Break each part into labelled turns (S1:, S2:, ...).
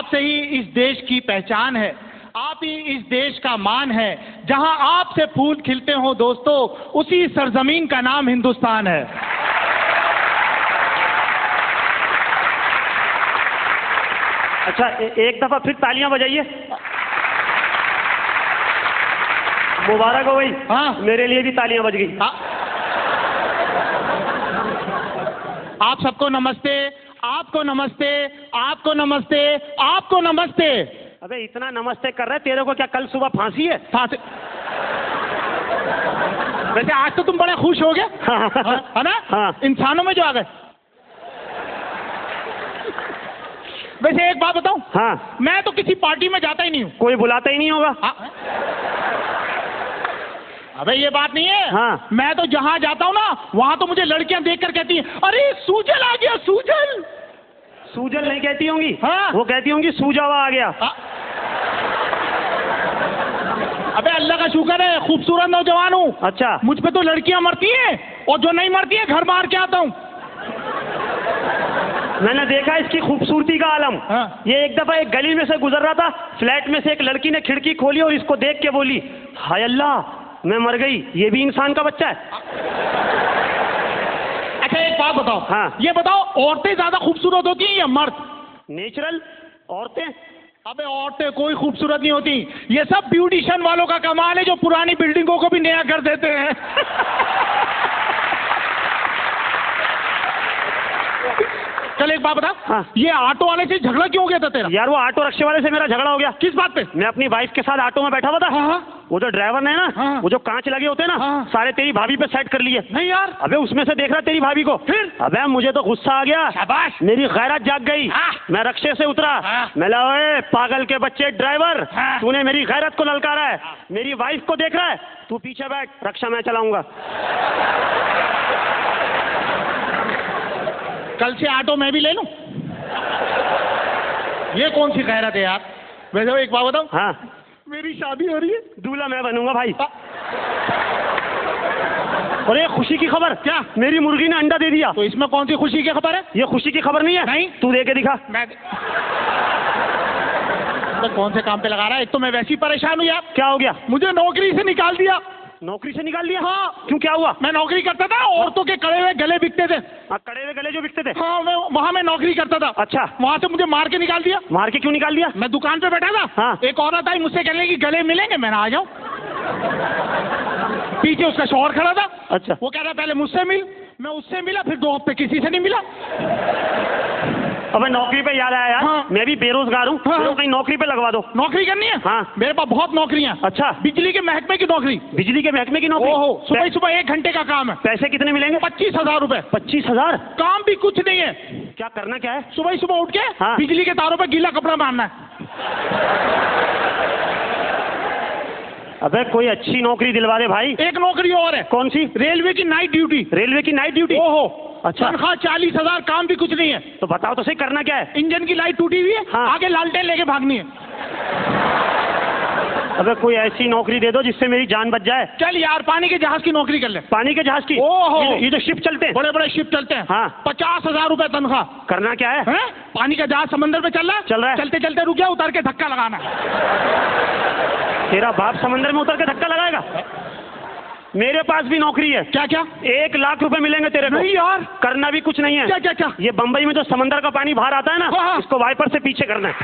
S1: आप से ही इस देश की पहचान है, आप ही इस देश का मान है। जहां आपसे फूल खिलते हो दोस्तों, उसी सरजमीन का नाम हिंदुस्तान है।
S2: अच्छा, एक दफा फिर तालियां बजाइए। मुबारक हो भाई।
S1: हाँ,
S2: मेरे लिए भी तालियां बज गई।
S1: आप सबको नमस्ते, आपको नमस्ते, आपको नमस्ते, आपको नमस्ते।
S2: अबे इतना नमस्ते कर रहे, तेरे को क्या कल सुबह फांसी है?
S1: फांसी? वैसे आज तो तुम बड़े खुश हो गए, है ना?
S2: हाँ।
S1: इंसानों में जो आ गए। वैसे एक बात बताऊं?
S2: हाँ।
S1: मैं तो किसी पार्टी में जाता ही नहीं हूँ।
S2: कोई बुलाता ही नहीं होगा।
S1: हाँ? अबे ये बात नहीं है।
S2: हाँ।
S1: मैं तो जहां जाता हूँ ना, वहां तो मुझे लड़कियां देखकर कहती हैं, अरे सूजल आ गया, सूजल।
S2: सूजल नहीं कहती होंगी।
S1: हाँ।
S2: वो कहती होंगी सूजा हुआ आ गया।
S1: हाँ। अबे अल्लाह का शुक्र है, खूबसूरत नौजवान हूँ।
S2: अच्छा।
S1: मुझ पे तो लड़कियां मरती हैं, और जो नहीं मरती है घर मार के आता हूँ।
S2: मैंने देखा इसकी खूबसूरती का आलम।
S1: हाँ।
S2: ये एक दफा एक गली में से गुजर रहा था, फ्लैट में से एक लड़की ने खिड़की खोली और इसको देख के बोली, हाय अल्लाह, मैं मर गई, ये भी इंसान का बच्चा है।
S1: अच्छा एक बात बताओ।
S2: हाँ।
S1: ये बताओ, औरतें ज्यादा खूबसूरत होती हैं या मर्द?
S2: नेचुरल औरतें।
S1: अबे औरतें कोई खूबसूरत नहीं होती, ये सब ब्यूटिशियन वालों का कमाल है, जो पुरानी बिल्डिंगों को भी नया कर देते हैं। चल एक बात बता।
S2: हाँ।
S1: ये ऑटो वाले से झगड़ा क्यों हो गया था तेरा?
S2: यार वो ऑटो रिक्शे वाले से मेरा झगड़ा हो गया।
S1: किस बात पे?
S2: मैं अपनी वाइफ के साथ ऑटो में बैठा हुआ था।
S1: हाँ।
S2: वो जो ड्राइवर ने ना,
S1: हाँ।
S2: वो जो कांच लगे होते हैं ना,
S1: हाँ।
S2: सारे तेरी भाभी पे सेट कर लिए।
S1: नहीं यार।
S2: अबे उसमें से देख रहा तेरी भाभी को।
S1: फिर?
S2: अबे मुझे तो गुस्सा आ गया।
S1: शाबाश।
S2: मेरी गैरत जाग गई।
S1: हाँ।
S2: मैं रिक्शे से उतरा।
S1: हाँ।
S2: मैं ला, ओए पागल के बच्चे ड्राइवर,
S1: हाँ।
S2: तूने मेरी गैरत को ललकारा है। मेरी वाइफ को देख रहा है, तू पीछे बैठ, रिक्शा मैं चलाऊंगा।
S1: कल से ऑटो मैं भी ले लूं? ये कौन सी गैरत है यार? वैसे एक बात बताओ।
S2: हाँ।
S1: मेरी शादी हो रही है।
S2: दूल्हा मैं बनूंगा भाई। और ये खुशी की खबर क्या? मेरी मुर्गी ने अंडा दे दिया।
S1: तो इसमें कौन सी खुशी की खबर है?
S2: ये खुशी की खबर नहीं है।
S1: नहीं।
S2: तू दे के दिखा।
S1: मैं तो कौन से काम पे लगा रहा है? एक तो मैं वैसे ही परेशान हूँ यार।
S2: क्या हो गया?
S1: मुझे नौकरी से निकाल दिया।
S2: नौकरी से निकाल दिया?
S1: हाँ।
S2: क्यों, क्या हुआ?
S1: मैं नौकरी करता था, औरतों के कड़े हुए गले बिकते थे।
S2: हाँ, कड़े हुए गले जो बिकते थे।
S1: हाँ, वहाँ मैं नौकरी करता था।
S2: अच्छा।
S1: वहाँ से मुझे मार के निकाल दिया।
S2: मार के क्यों निकाल दिया?
S1: मैं दुकान पे बैठा था।
S2: हाँ।
S1: एक औरत आई, मुझसे कहने लगी गले मिलेंगे, मैंने आ जाओ। पीछे उसका शौहर खड़ा था।
S2: अच्छा।
S1: वो कह रहा पहले मुझसे मिल, मैं उससे मिला, फिर 2 हफ्ते किसी से नहीं मिला।
S2: अबे नौकरी पे याद आया यार।
S1: हाँ।
S2: मैं भी बेरोजगार हूँ।
S1: हाँ।
S2: मेरे को कहीं नौकरी पे लगवा दो।
S1: नौकरी करनी है?
S2: हाँ।
S1: मेरे पास बहुत नौकरियां।
S2: अच्छा।
S1: बिजली के महकमे की नौकरी।
S2: बिजली के महकमे की नौकरी?
S1: ओहो, सुबह सुबह 1 घंटे का काम है।
S2: पैसे कितने मिलेंगे?
S1: 25,000 रुपए।
S2: 25,000?
S1: काम भी कुछ नहीं है।
S2: क्या करना क्या है?
S1: सुबह सुबह उठ के
S2: हाँ।
S1: बिजली के तारों पे गीला कपड़ा बांधना है।
S2: अबे कोई अच्छी नौकरी दिलवा दे भाई।
S1: एक नौकरी और है।
S2: कौन सी?
S1: रेलवे की नाइट ड्यूटी।
S2: रेलवे की नाइट ड्यूटी?
S1: ओहो।
S2: अच्छा।
S1: तनख्वाह 40,000, काम भी कुछ नहीं है।
S2: तो बताओ तो सही, करना क्या है?
S1: इंजन की लाइट टूटी हुई है।
S2: हाँ।
S1: आगे लालटेन लेके भागनी है।
S2: अबे कोई ऐसी नौकरी दे दो जिससे मेरी जान बच जाए।
S1: चल यार, पानी के जहाज की नौकरी कर ले।
S2: पानी के जहाज की?
S1: ओहो।
S2: ये जो शिप चलते हैं?
S1: बड़े बड़े शिप चलते हैं।
S2: हाँ।
S1: 50,000 रुपए तनख्वाह।
S2: करना क्या है?
S1: हैं? पानी का जहाज समंदर पे चल रहा है।
S2: चल रहा है।
S1: चलते चलते रुक गया, उतर के धक्का लगाना।
S2: तेरा बाप समंदर में उतर के धक्का लगाएगा? मेरे पास भी नौकरी है।
S1: क्या क्या?
S2: 1 लाख रुपए मिलेंगे तेरे को।
S1: नहीं यार।
S2: करना भी कुछ नहीं है।
S1: क्या क्या क्या?
S2: ये बंबई में जो समंदर का पानी बाहर आता है ना,
S1: हाँ।
S2: इसको वाइपर से पीछे करना है।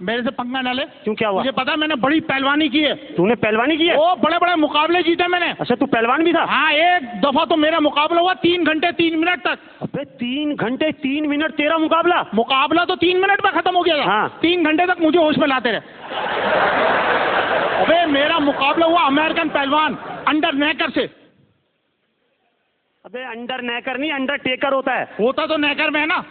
S1: मेरे से पंगा न ले।
S2: क्यों, क्या हुआ?
S1: मुझे पता, मैंने बड़ी पहलवानी की है।
S2: तूने पहलवानी की है?
S1: ओ, बड़े बड़े मुकाबले जीते मैंने।
S2: अच्छा, तू पहलवान भी था?
S1: हाँ, एक दफा तो मेरा मुकाबला हुआ 3 घंटे 3 मिनट तक।
S2: अबे 3 घंटे 3 मिनट तेरा मुकाबला?
S1: मुकाबला तो 3 मिनट में खत्म हो गया था।
S2: हाँ।
S1: 3 घंटे तक मुझे होश में लाते रहे। अबे मेरा मुकाबला हुआ अमेरिकन पहलवान अंडर नेकर से।
S2: अबे अंडर नेकर नहीं, अंडर टेकर होता है।
S1: होता तो नेकर में है ना।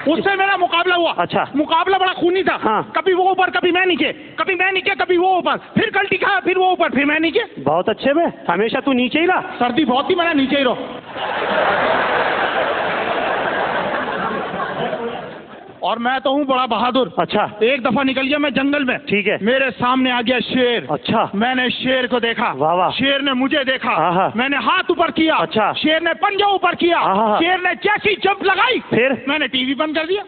S1: उससे मेरा मुकाबला हुआ।
S2: अच्छा।
S1: मुकाबला बड़ा खूनी था।
S2: हाँ।
S1: कभी वो ऊपर, कभी मैं नीचे, कभी मैं नीचे, कभी वो ऊपर, फिर कल्टी खाया, फिर वो ऊपर, फिर मैं नीचे।
S2: बहुत अच्छे बे, हमेशा तू नीचे ही रहा।
S1: सर्दी बहुत थी, मैंने नीचे ही रहो। और मैं तो हूँ बड़ा बहादुर।
S2: अच्छा।
S1: एक दफा निकल गया मैं जंगल में,
S2: ठीक है।
S1: मेरे सामने आ गया शेर।
S2: अच्छा।
S1: मैंने शेर को देखा,
S2: वाह वाह।
S1: शेर ने मुझे देखा,
S2: हाँ।
S1: मैंने हाथ ऊपर किया,
S2: अच्छा।
S1: शेर ने पंजा ऊपर किया,
S2: हाँ।
S1: शेर ने जैसी जंप लगाई,
S2: फिर
S1: मैंने टीवी बंद कर दिया।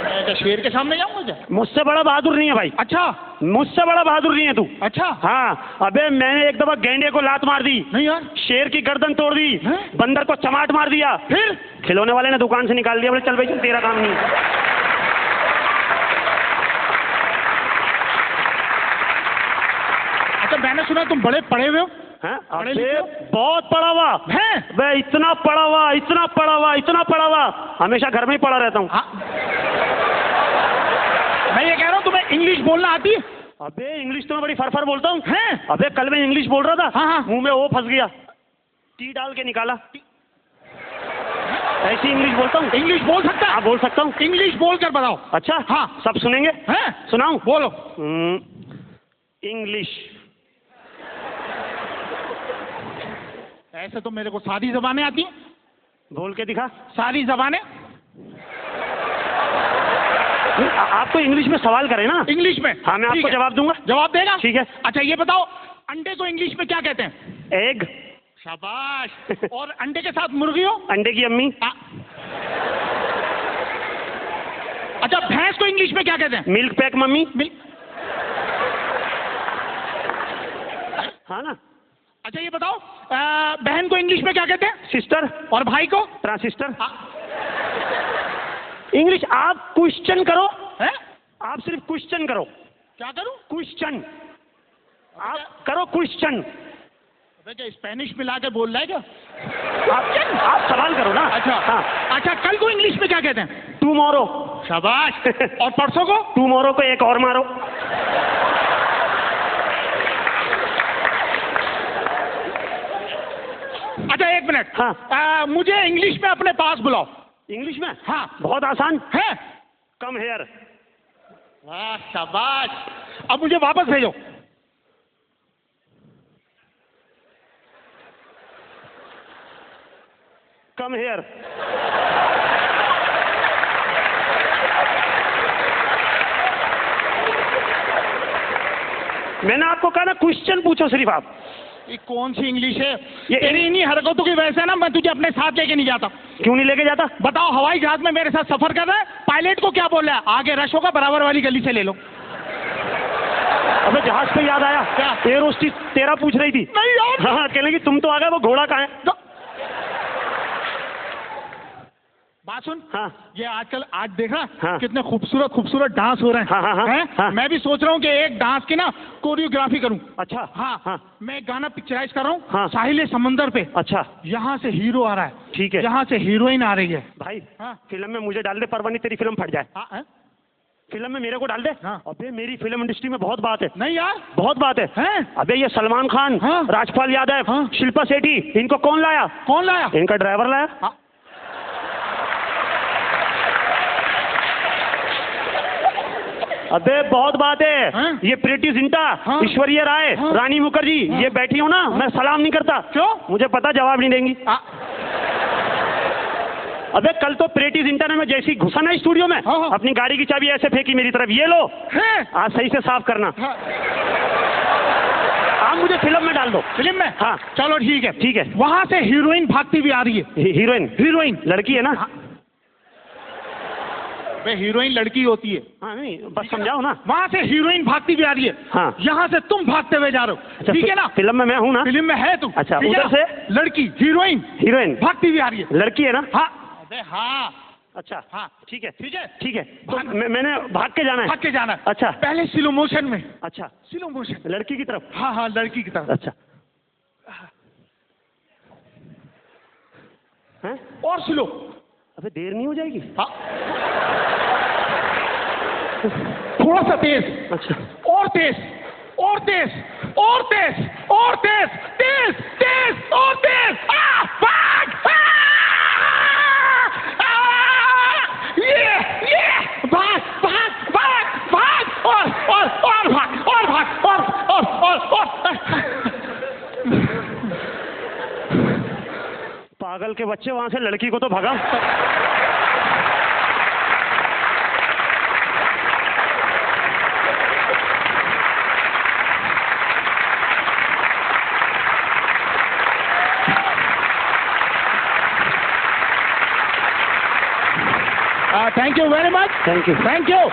S1: मैं क्या शेर के सामने जाऊंगा क्या?
S2: मुझसे बड़ा बहादुर नहीं है भाई।
S1: अच्छा,
S2: मुझसे बड़ा बहादुर नहीं है तू।
S1: अच्छा।
S2: हाँ, अबे मैंने एक दफा गैंडे को लात मार दी,
S1: नहीं यार,
S2: शेर की गर्दन तोड़ दी,
S1: हैं?
S2: बंदर को चमाट मार दिया,
S1: फिर
S2: खिलौने वाले ने दुकान से निकाल दिया, बोले चल भाई चल, तेरा काम नहीं है।
S1: अच्छा, मैंने सुना तुम बड़े पढ़े हुए हो।
S2: हैं?
S1: पढ़े
S2: अबे
S1: लिखे हो?
S2: बहुत पढ़ा हुआ
S1: हैं?
S2: मैं, इतना पढ़ा हुआ, इतना पढ़ा हुआ, इतना पढ़ा हुआ, हमेशा घर में ही पढ़ा रहता हूँ।
S1: हाँ। मैं ये कह रहा हूँ तुम्हें इंग्लिश बोलना आती है?
S2: अबे इंग्लिश तो मैं बड़ी फरफर बोलता हूँ।
S1: हैं?
S2: अबे कल मैं इंग्लिश बोल रहा था,
S1: हाँ।
S2: मुंह में वो फंस गया, टी डाल के निकाला। ऐसी इंग्लिश बोलता हूँ।
S1: इंग्लिश बोल सकता है?
S2: हाँ बोल सकता हूँ।
S1: इंग्लिश बोल कर बताओ।
S2: अच्छा
S1: हाँ।
S2: सब सुनेंगे?
S1: हैं?
S2: सुनाऊं?
S1: बोलो।
S2: इंग्लिश।
S1: ऐसे तो मेरे को सारी जबानें आती हैं।
S2: बोल के दिखा।
S1: सारी जबानें।
S2: आपको इंग्लिश में सवाल करें ना?
S1: इंग्लिश में?
S2: हाँ मैं आपको जवाब दूंगा।
S1: जवाब देगा?
S2: ठीक है।
S1: अच्छा ये बताओ, अंडे को इंग्लिश में क्या कहते हैं?
S2: एग।
S1: शाबाश। और अंडे के साथ मुर्गी हो?
S2: अंडे की अम्मी।
S1: अच्छा, भैंस को इंग्लिश में क्या कहते हैं?
S2: Milk pack mummy. हाँ ना।
S1: अच्छा ये बताओ, बहन को इंग्लिश में क्या कहते हैं?
S2: सिस्टर।
S1: और भाई को?
S2: ट्रांसिस्टर। इंग्लिश आप क्वेश्चन करो
S1: है?
S2: आप सिर्फ क्वेश्चन करो।
S1: क्या करूं?
S2: क्वेश्चन आप करो, क्वेश्चन।
S1: क्या स्पेनिश मिला के बोल रहा है क्या?
S2: आप सवाल करो ना।
S1: अच्छा।
S2: हाँ।
S1: अच्छा, कल को इंग्लिश में क्या कहते हैं?
S2: टुमारो।
S1: शाबाश। और परसों को?
S2: टुमारो को एक और मारो।
S1: अच्छा एक मिनट।
S2: हाँ।
S1: मुझे इंग्लिश में अपने पास बुलाओ।
S2: इंग्लिश में?
S1: हाँ।
S2: बहुत आसान
S1: है।
S2: Come here.
S1: वाह शाबाश। अब मुझे वापस भेजो।
S2: Come here. मैंने आपको कहा ना क्वेश्चन पूछो सिर्फ आप।
S1: ये कौन सी इंग्लिश है?
S2: ये
S1: तेरी इन्हीं हरकतों की वजह से ना मैं तुझे अपने साथ लेके नहीं जाता।
S2: क्यों नहीं लेके जाता?
S1: बताओ, हवाई जहाज में मेरे साथ सफर कर रहा है, पायलट को क्या बोल रहा है? आगे रश होगा, बराबर वाली गली से ले लो।
S2: अबे जहाज पे याद आया,
S1: क्या?
S2: एयर होस्टेस तेरा पूछ रही थी।
S1: नहीं यार।
S2: हाँ कहने की तुम तो आ गए, वो घोड़ा कहाँ है?
S1: बात सुन।
S2: हाँ।
S1: ये आजकल आज देख रहा
S2: हाँ।
S1: कितने खूबसूरत खूबसूरत डांस हो रहे हैं।
S2: हाँ।
S1: हैं?
S2: हाँ।
S1: मैं भी सोच रहा हूँ कि एक डांस की ना कोरियोग्राफी करूँ।
S2: अच्छा।
S1: हाँ। मैं एक गाना पिक्चराइज कर रहा हूँ।
S2: हाँ।
S1: साहिल समंदर पे।
S2: अच्छा
S1: यहाँ से हीरो आ रहा है,
S2: ठीक है।
S1: यहाँ से हीरोइन आ रही है।
S2: भाई
S1: हाँ।
S2: फिल्म में मुझे डाल दे, परवानी तेरी फिल्म फट जाए।
S1: हाँ, है?
S2: फिल्म में मेरे को डाल दे।
S1: हाँ।
S2: अबे मेरी फिल्म इंडस्ट्री में बहुत बात है।
S1: नहीं यार।
S2: बहुत बात है।
S1: हैं?
S2: अबे ये सलमान खान,
S1: हाँ।
S2: राजपाल यादव,
S1: हाँ।
S2: शिल्पा शेट्टी, इनको कौन लाया?
S1: कौन लाया?
S2: इनका ड्राइवर लाया।
S1: हाँ।
S2: अबे बहुत बात है।
S1: हाँ?
S2: ये प्रीति जिंटा,
S1: हाँ।
S2: ऐश्वर्या राय,
S1: हाँ।
S2: रानी मुखर्जी,
S1: हाँ।
S2: ये बैठी हो ना, मैं सलाम नहीं करता।
S1: क्यों?
S2: मुझे पता जवाब नहीं देंगी। अबे कल तो प्रीति जिंटा ने मैं जैसी घुसा ना स्टूडियो में,
S1: हाँ।
S2: अपनी गाड़ी की चाबी ऐसे फेंकी मेरी तरफ, ये लो
S1: हैं?
S2: आज सही से साफ करना।
S1: हाँ।
S2: आप मुझे फिल्म में डाल दो।
S1: फिल्म में?
S2: हाँ।
S1: चलो ठीक है।
S2: ठीक है।
S1: वहां से हीरोइन भागती भी आ रही है।
S2: हीरोइन?
S1: हीरोइन
S2: लड़की है ना?
S1: हाँ। वे हीरोइन लड़की होती है।
S2: हाँ नहीं बस समझाओ ना।
S1: वहां से हीरोइन भागती भी आ रही है।
S2: हाँ।
S1: यहाँ से तुम भागते हुए जा रहे हो। ठीक है ना?
S2: फिल्म में मैं हूँ ना?
S1: फिल्म में है तुम।
S2: अच्छा,
S1: ठीक है
S2: उधर
S1: ना?
S2: से
S1: लड़की हीरोइन
S2: हीरोइन
S1: भागती भी आ रही है।
S2: लड़की है ना?
S1: हाँ। अबे हाँ।
S2: अच्छा
S1: हाँ।
S2: ठीक है।
S1: ठीक है।
S2: ठीक है तो मैंने भाग के जाना है।
S1: भाग के जाना है।
S2: अच्छा।
S1: पहले स्लो मोशन में।
S2: अच्छा
S1: स्लो मोशन।
S2: लड़की की तरफ?
S1: हाँ हाँ, लड़की की तरफ।
S2: अच्छा हैं?
S1: और स्लो।
S2: अबे देर नहीं हो जाएगी?
S1: हाँ। थोड़ा सा तेज।
S2: अच्छा
S1: और तेज, और तेज, और तेज, और तेज, तेज तेज और तेज। भाग! ये भाग भाग भाग भाग और भाग और भाग और
S2: पागल के बच्चे, वहां से लड़की को तो भगा।
S1: Thank you very much,
S2: Thank you.
S1: Thank you.